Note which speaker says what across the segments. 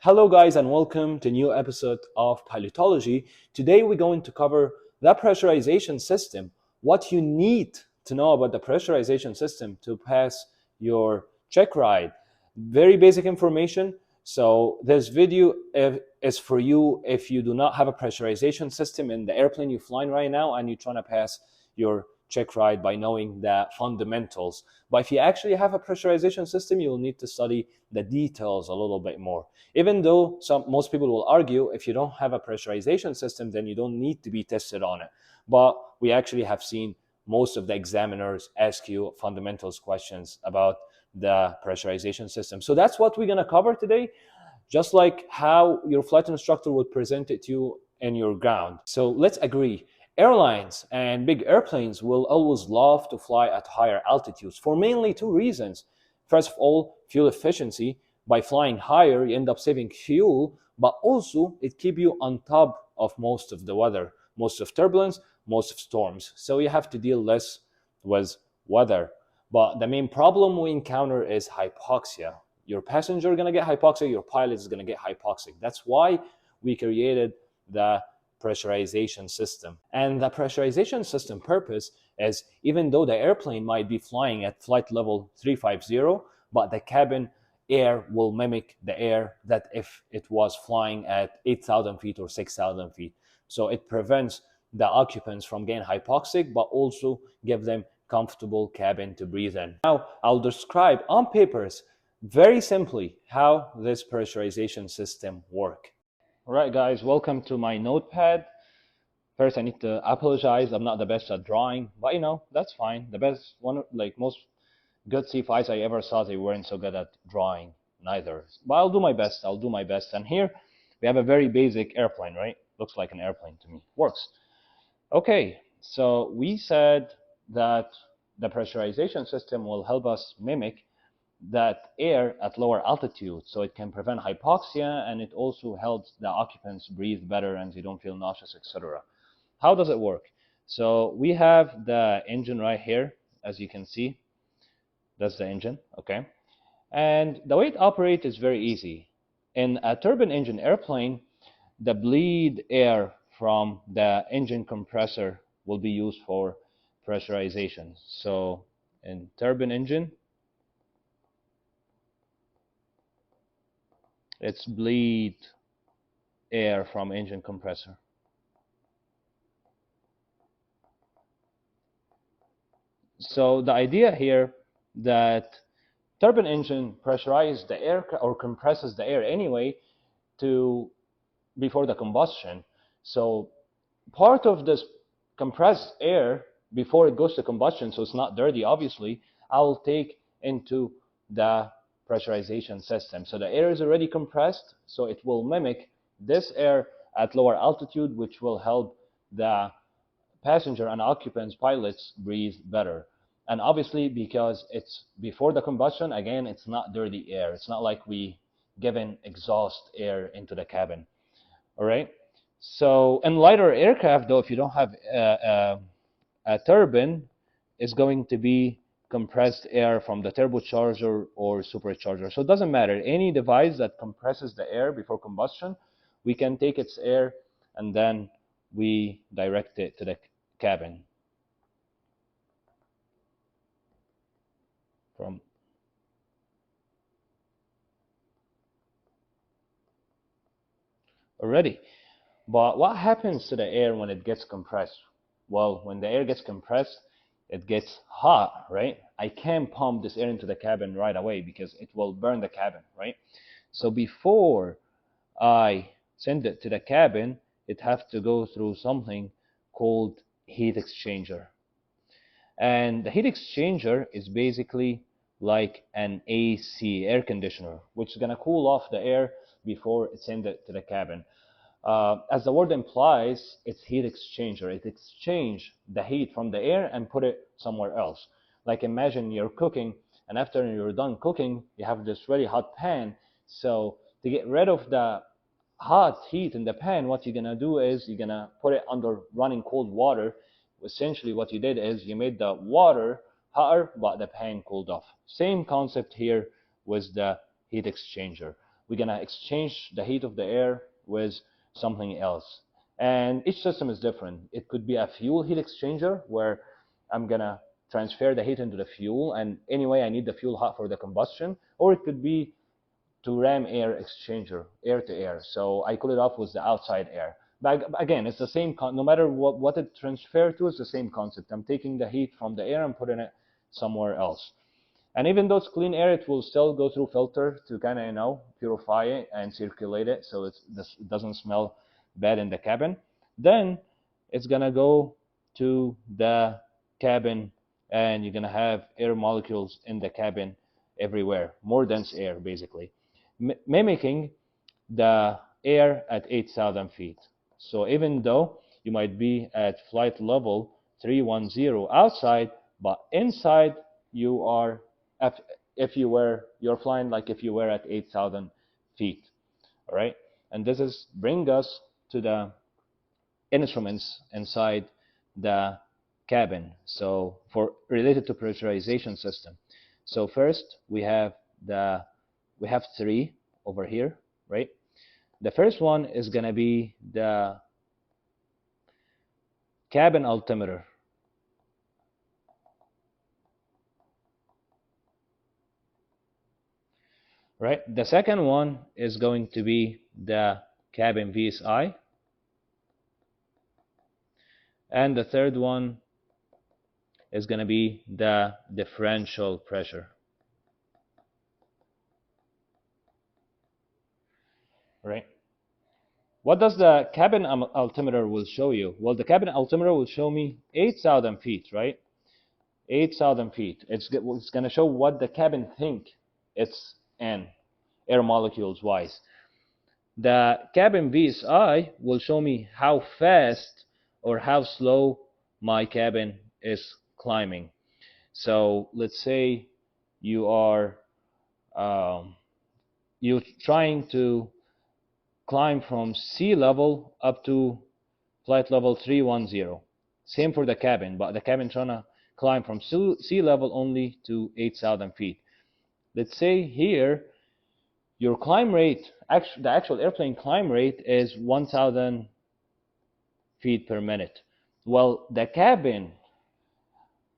Speaker 1: Hello guys and welcome to a new episode of Pilotology. Today we're going to cover the pressurization system, what you need to know about the pressurization system to pass your check ride. Very basic information. So this video is for you if you do not have a pressurization system in the airplane you're flying right now and you're trying to pass your check ride by knowing the fundamentals. But if you actually have a pressurization system, you will need to study the details a little bit more. Even though most people will argue if you don't have a pressurization system, then you don't need to be tested on it. But we actually have seen most of the examiners ask you fundamentals questions about the pressurization system. So that's what we're going to cover today, just like how your flight instructor would present it to you in your ground. So let's agree. Airlines and big airplanes will always love to fly at higher altitudes for mainly two reasons. First of all, fuel efficiency. By flying higher, you end up saving fuel, but also it keeps you on top of most of the weather, most of turbulence, most of storms. So you have to deal less with weather. But the main problem we encounter is hypoxia. Your passenger is going to get hypoxic, your pilot is going to get hypoxic. That's why we created the pressurization system. And the pressurization system purpose is, even though the airplane might be flying at flight level 350, but the cabin air will mimic the air that if it was flying at 8,000 feet or 6,000 feet. So it prevents the occupants from getting hypoxic, but also give them comfortable cabin to breathe in. Now, I'll describe on papers very simply how this pressurization system works. All right, guys, welcome to my notepad. First, I need to apologize. I'm not the best at drawing, but that's fine. The best one, like most good C5s I ever saw, they weren't so good at drawing neither. But I'll do my best. I'll do my best. And here we have a very basic airplane, right? Looks like an airplane to me. Works. Okay, so we said that the pressurization system will help us mimic that air at lower altitude, so it can prevent hypoxia, and it also helps the occupants breathe better and they don't feel nauseous, etc. How does it work? So we have the engine right here, as you can see. That's the engine, okay? And the way it operates is very easy. In a turbine engine airplane, the bleed air from the engine compressor will be used for pressurization. So in turbine engine, it's bleed air from engine compressor. So the idea here that turbine engine pressurizes the air or compresses the air anyway to before the combustion. So part of this compressed air before it goes to combustion, so it's not dirty obviously, I'll take into the pressurization system. So the air is already compressed, so it will mimic this air at lower altitude, which will help the passenger and occupants, pilots, breathe better. And obviously, because it's before the combustion, again, it's not dirty air. It's not like we given exhaust air into the cabin. All right. So in lighter aircraft, though, if you don't have a turbine, it's going to be compressed air from the turbocharger or supercharger. So it doesn't matter. Any device that compresses the air before combustion, we can take its air and then we direct it to the cabin. From already. But what happens to the air when it gets compressed? Well, when the air gets compressed, it gets hot, right? I can't pump this air into the cabin right away because it will burn the cabin, right? So before I send it to the cabin, it has to go through something called heat exchanger. And the heat exchanger is basically like an AC, air conditioner, which is going to cool off the air before it sends it to the cabin. As the word implies, it's heat exchanger. It exchanges the heat from the air and put it somewhere else. Like imagine you're cooking, and after you're done cooking, you have this really hot pan. So to get rid of the hot heat in the pan, what you're gonna do is you're gonna put it under running cold water. Essentially, what you did is you made the water hotter, but the pan cooled off. Same concept here with the heat exchanger. we're gonna exchange the heat of the air with something else. And each system is different. It could be a fuel heat exchanger where I'm gonna transfer the heat into the fuel, and anyway I need the fuel hot for the combustion, or it could be to ram air exchanger, air to air. So I cool it off with the outside air. But again, it's the same, no matter what it transfers to, it's the same concept. I'm taking the heat from the air and putting it somewhere else. And even though it's clean air, it will still go through filter to kind of, purify it and circulate it so it doesn't smell bad in the cabin. Then it's gonna go to the cabin, and you're gonna have air molecules in the cabin everywhere, more dense air basically, mimicking the air at 8,000 feet. So even though you might be at flight level 310 outside, but inside you are, if you're flying like if you were at 8,000 feet. All right, and this is bring us to the instruments inside the cabin. So for related to pressurization system. So first we have three over here, right? The first one is going to be the cabin altimeter. Right? The second one is going to be the cabin VSI. And the third one is going to be the differential pressure. Right? What does the cabin altimeter will show you? Well, the cabin altimeter will show me 8,000 feet, right? 8,000 feet. It's going to show what the cabin think it's in, air molecules wise. The cabin VSI will show me how fast or how slow my cabin is climbing. So let's say you are you're trying to climb from sea level up to flight level 310. Same for the cabin, but the cabin trying to climb from sea level only to 8,000 feet. Let's say here your climb rate, the actual airplane climb rate is 1,000 feet per minute. Well, the cabin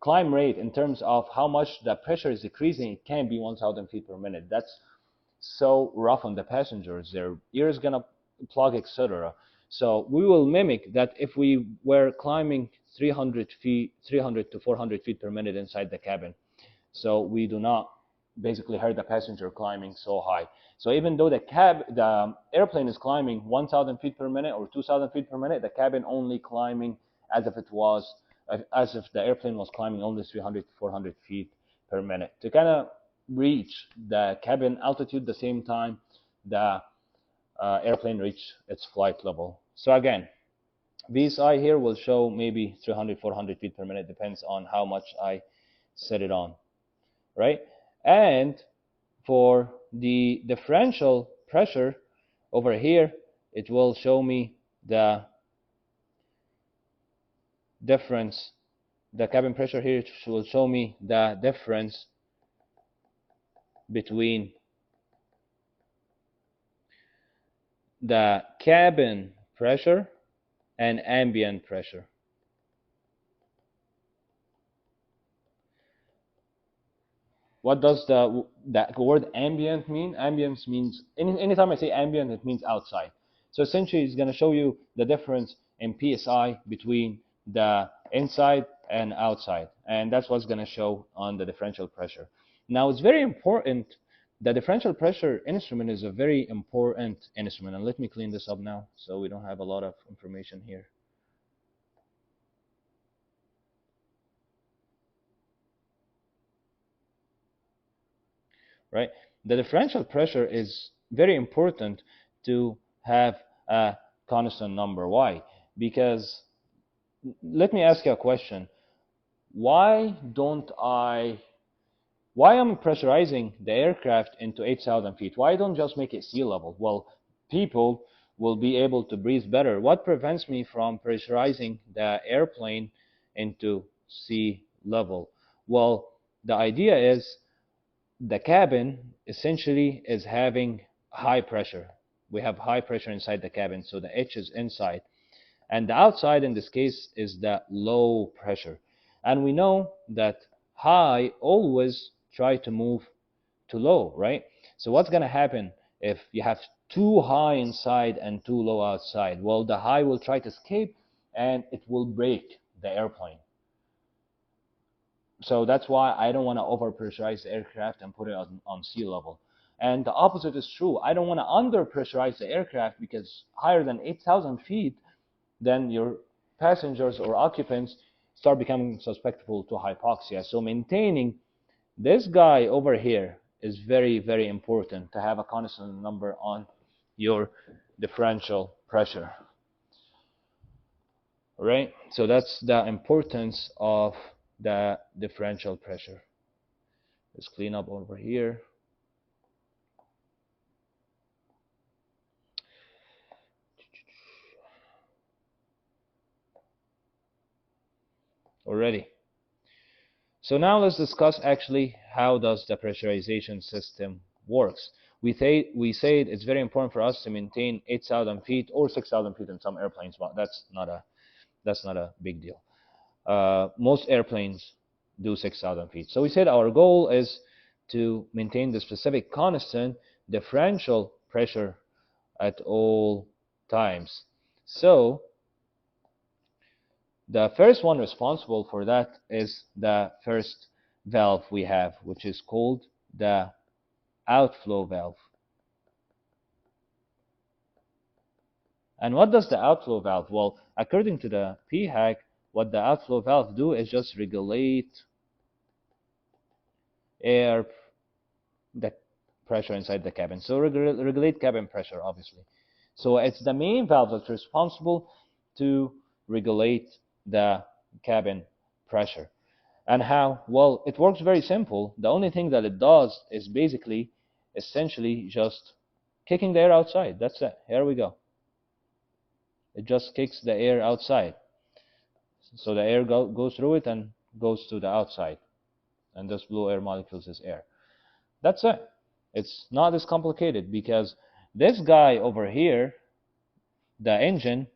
Speaker 1: climb rate in terms of how much the pressure is decreasing, it can be 1,000 feet per minute. That's so rough on the passengers. Their ears gonna plug, etc. So we will mimic that if we were climbing 300 to 400 feet per minute inside the cabin. So we do not basically hurt the passenger climbing so high. So even though the airplane is climbing 1,000 feet per minute or 2,000 feet per minute, the cabin only climbing as if the airplane was climbing only 300 to 400 feet per minute to kind of reach the cabin altitude the same time the airplane reach its flight level. So again, VSI here will show maybe 300, 400 feet per minute, depends on how much I set it on, right? And for the differential pressure over here, it will show me the difference. The cabin pressure here will show me the difference between the cabin pressure and ambient pressure. What does the word ambient mean? Ambient means, anytime I say ambient, it means outside. So essentially, it's going to show you the difference in PSI between the inside and outside. And that's what's going to show on the differential pressure. Now, it's very important. The differential pressure instrument is a very important instrument. And let me clean this up now so we don't have a lot of information here. Right? The differential pressure is very important to have a constant number. Why? Because let me ask you a question. Why am I pressurizing the aircraft into 8,000 feet? Why don't just make it sea level? Well, people will be able to breathe better. What prevents me from pressurizing the airplane into sea level? Well, the idea is the cabin essentially is having high pressure. We have high pressure inside the cabin, so the H is inside. And the outside in this case is the low pressure. And we know that high always try to move to low, right? So what's going to happen if you have too high inside and too low outside? Well, the high will try to escape and it will break the airplane. So that's why I don't want to overpressurize the aircraft and put it on sea level. And the opposite is true. I don't want to underpressurize the aircraft, because higher than 8,000 feet, then your passengers or occupants start becoming susceptible to hypoxia. So maintaining this guy over here is very, very important, to have a constant number on your differential pressure. Right? So that's the importance of the differential pressure. Let's clean up over here. Already. So now let's discuss actually how does the pressurization system works. We said it's very important for us to maintain 8,000 feet or 6,000 feet in some airplanes, but that's not a big deal. Most airplanes do 6,000 feet. So we said our goal is to maintain the specific constant differential pressure at all times. So the first one responsible for that is the first valve we have, which is called the outflow valve. And what does the outflow valve? Well, according to the PHAC, what the outflow valve do is just regulate air, the pressure inside the cabin. So regulate cabin pressure, obviously. So it's the main valve that's responsible to regulate the cabin pressure. And how? Well, it works very simple. The only thing that it does is basically, essentially, just kicking the air outside. That's it. Here we go. It just kicks the air outside. So the air goes through it and goes to the outside. And this blue air molecules is air. That's it. It's not as complicated, because this guy over here, the engine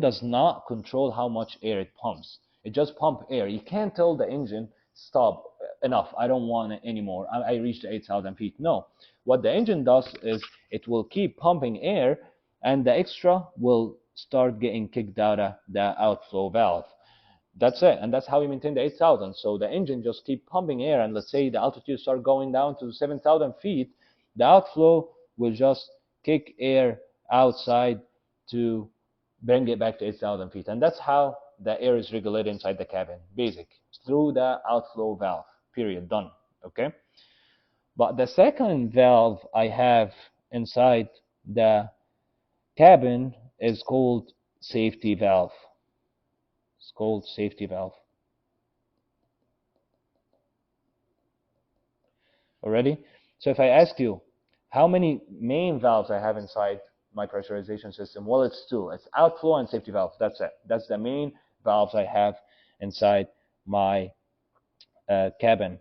Speaker 1: does not control how much air it pumps. It just pumps air. You can't tell the engine, stop, enough, I don't want it anymore, I reached 8,000 feet. No. What the engine does is it will keep pumping air, and the extra will start getting kicked out of the outflow valve. That's it, and that's how we maintain the 8,000. So the engine just keep pumping air, and let's say the altitude start going down to 7,000 feet, the outflow will just kick air outside to bring it back to 8,000 feet. And that's how the air is regulated inside the cabin, basic, through the outflow valve, period, done, okay? But the second valve I have inside the cabin is called safety valve. It's called safety valve. Already? So if I ask you, how many main valves I have inside my pressurization system? Well, it's two. It's outflow and safety valve. That's it. That's the main valves I have inside my cabin.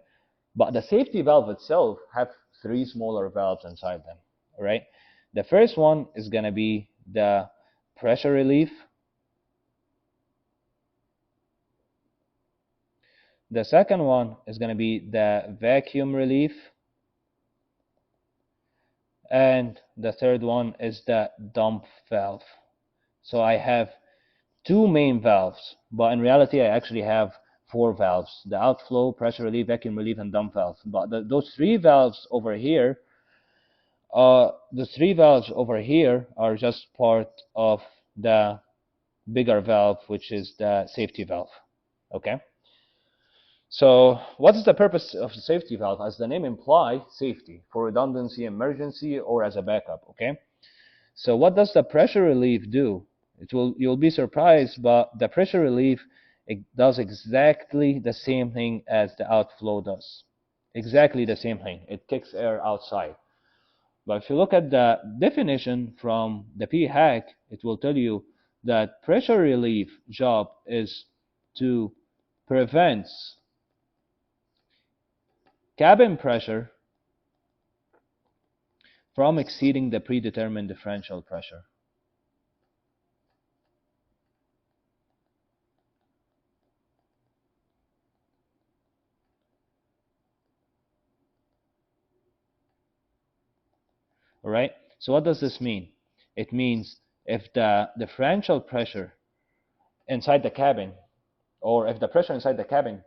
Speaker 1: But the safety valve itself have three smaller valves inside them. All right. The first one is going to be the pressure relief. The second one is going to be the vacuum relief. And the third one is the dump valve. So I have two main valves, but in reality I actually have four valves: the outflow, pressure relief, vacuum relief, and dump valve. But those three valves over here, are just part of the bigger valve, which is the safety valve. Okay. So what is the purpose of the safety valve? As the name implies, safety, for redundancy, emergency, or as a backup. Okay. So what does the pressure relief do? You'll be surprised, but the pressure relief, it does exactly the same thing as the outflow does. Exactly the same thing. It kicks air outside. But if you look at the definition from the PHAC, it will tell you that pressure relief job is to prevent cabin pressure from exceeding the predetermined differential pressure. All right? So what does this mean? It means if the differential pressure inside the cabin, or if the pressure inside the cabin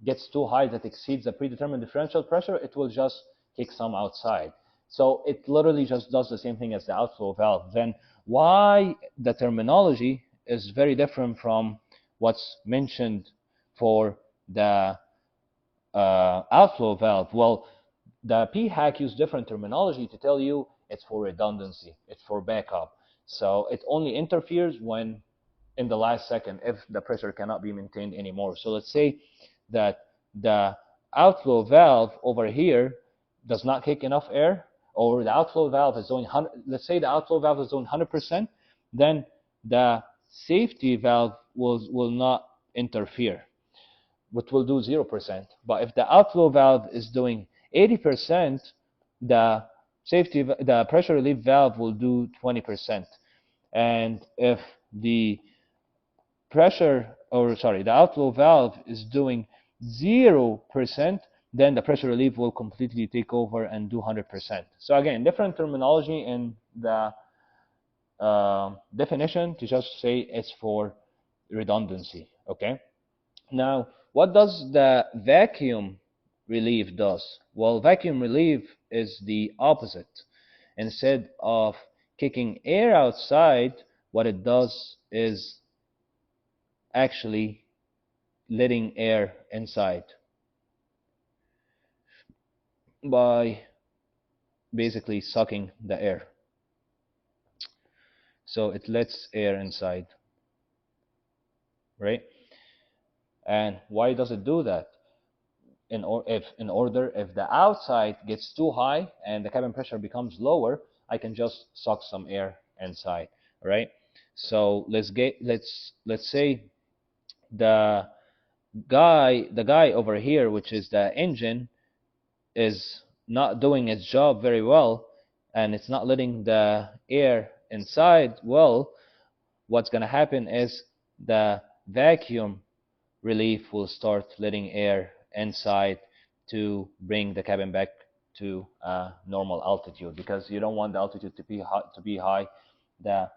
Speaker 1: gets too high that exceeds the predetermined differential pressure, it will just kick some outside. So it literally just does the same thing as the outflow valve. Then why the terminology is very different from what's mentioned for the outflow valve? Well, the PHAC used different terminology to tell you it's for redundancy, it's for backup. So it only interferes when in the last second if the pressure cannot be maintained anymore. So let's say that the outflow valve over here does not kick enough air, or the outflow valve is doing 100, let's say the outflow valve is doing 100%, then the safety valve will not interfere, which will do 0%. But if the outflow valve is doing 80%, the pressure relief valve will do 20%. And if the the outflow valve is doing 0%, then the pressure relief will completely take over and do 100%. So again, different terminology in the definition to just say it's for redundancy. Okay. Now, what does the vacuum relief does? Well, vacuum relief is the opposite. Instead of kicking air outside, what it does is actually letting air inside by basically sucking the air. So it lets air inside, right? And why does it do that? If the outside gets too high and the cabin pressure becomes lower, I can just suck some air inside, right? So let's say the guy over here, which is the engine, is not doing its job very well, and it's not letting the air inside well. What's going to happen is the vacuum relief will start letting air inside to bring the cabin back to normal altitude, because you don't want the altitude to be high. The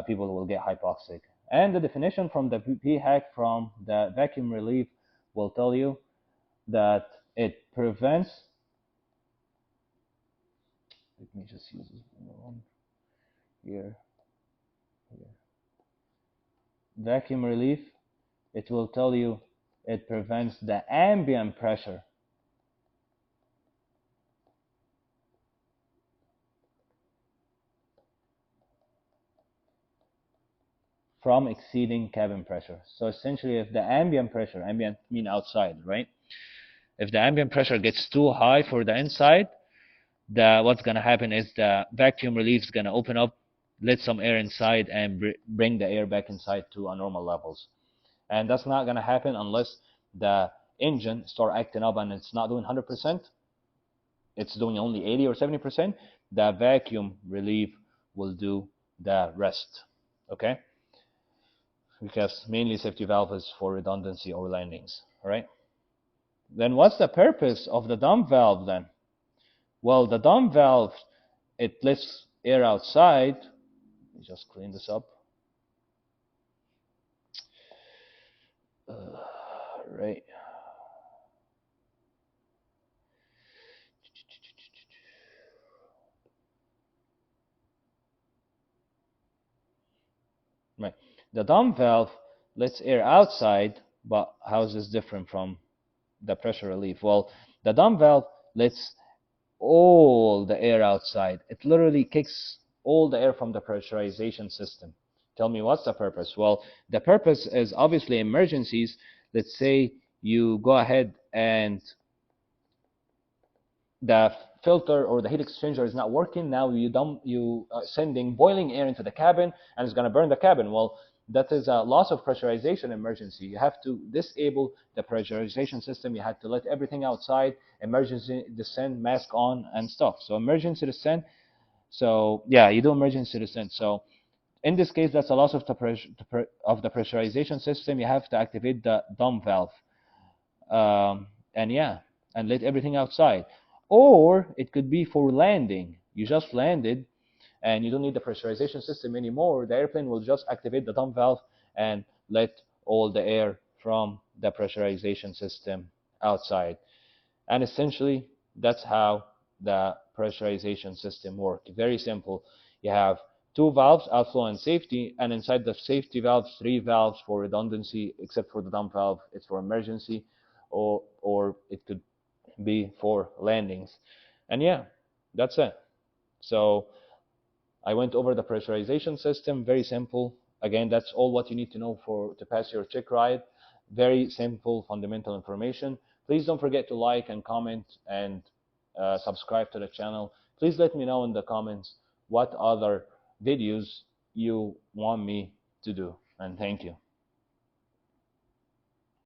Speaker 1: people will get hypoxic. And the definition from the PHAC from the vacuum relief will tell you that it prevents. Let me just use this one here. Vacuum relief, it will tell you it prevents the ambient pressure from exceeding cabin pressure. So essentially, if the ambient pressure, ambient mean outside, right? If the ambient pressure gets too high for the inside, what's going to happen is the vacuum relief is going to open up, let some air inside, and bring the air back inside to a normal levels. And that's not going to happen unless the engine start acting up and it's not doing 100%. It's doing only 80 or 70%. The vacuum relief will do the rest. Okay? Because mainly safety valve is for redundancy or landings. All right? Then what's the purpose of the dump valve then? Well, the dump valve, it lets air outside. Let me just clean this up. Right. Right. The dump valve lets air outside, but how is this different from the pressure relief? Well, the dump valve lets all the air outside. It literally kicks all the air from the pressurization system. Tell me, what's the purpose? Well, the purpose is obviously emergencies. Let's say you go ahead and the filter or the heat exchanger is not working. Now you sending boiling air into the cabin, and it's going to burn the cabin. Well, that is a loss of pressurization emergency. You have to disable the pressurization system. You have to let everything outside, emergency descent, mask on, and stuff. So emergency descent. So yeah, you do emergency descent. So in this case, that's a loss of the pressurization system. You have to activate the dump valve, and yeah, and let everything outside. Or it could be for landing. You just landed, and you don't need the pressurization system anymore. The airplane will just activate the dump valve and let all the air from the pressurization system outside. And essentially, that's how the pressurization system works. Very simple. You have two valves, outflow and safety, and inside the safety valves, three valves for redundancy, except for the dump valve, it's for emergency, or it could be for landings. And yeah, that's it. So I went over the pressurization system, very simple. Again, that's all what you need to know to pass your check ride. Very simple, fundamental information. Please don't forget to like and comment and subscribe to the channel. Please let me know in the comments what other videos you want me to do. And thank you.